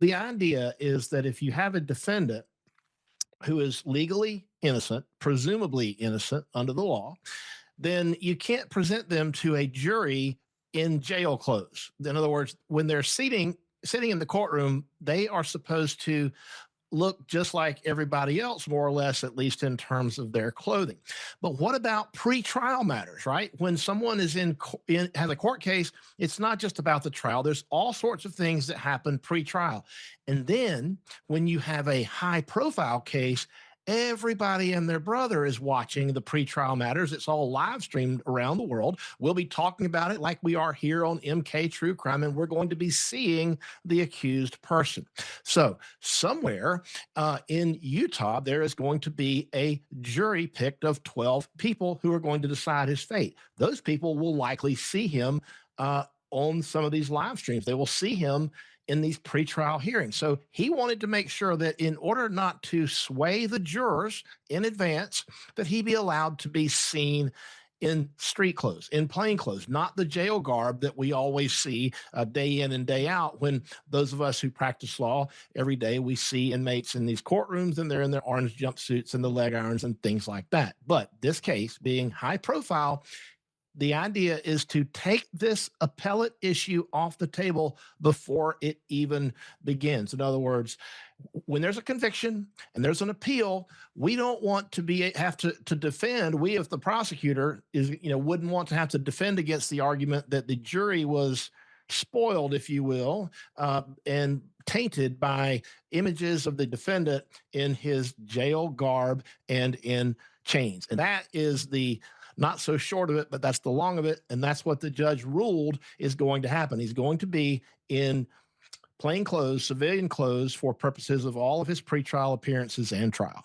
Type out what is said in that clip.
The idea is that if you have a defendant who is legally innocent, presumably innocent under the law, then you can't present them to a jury in jail clothes. In other words, when they're sitting in the courtroom, they are supposed to look just like everybody else, more or less, at least in terms of their clothing. But what about pre-trial matters, right? When someone is has a court case, it's not just about the trial. There's all sorts of things that happen pre-trial. And then when you have a high-profile case, everybody and their brother is watching the pre-trial matters. It's all live streamed around the world. We'll be talking about it like we are here on MK True Crime, and we're going to be seeing the accused person. So somewhere in Utah, there is going to be a jury picked of 12 people who are going to decide his fate. Those people will likely see him on some of these live streams. They will see him in these pretrial hearings. So he wanted to make sure that in order not to sway the jurors in advance, that he be allowed to be seen in street clothes, in plain clothes, not the jail garb that we always see day in and day out. When those of us who practice law every day, we see inmates in these courtrooms and they're in their orange jumpsuits and the leg irons and things like that. But this case being high profile, the idea is to take this appellate issue off the table before it even begins. In other words, when there's a conviction and there's an appeal, we don't want to have to defend. We, if the prosecutor is, wouldn't want to have to defend against the argument that the jury was spoiled, if you will, and tainted by images of the defendant in his jail garb and in chains. And that is the not so short of it, but that's the long of it. And that's what the judge ruled is going to happen. He's going to be in plain clothes, civilian clothes, for purposes of all of his pretrial appearances and trial.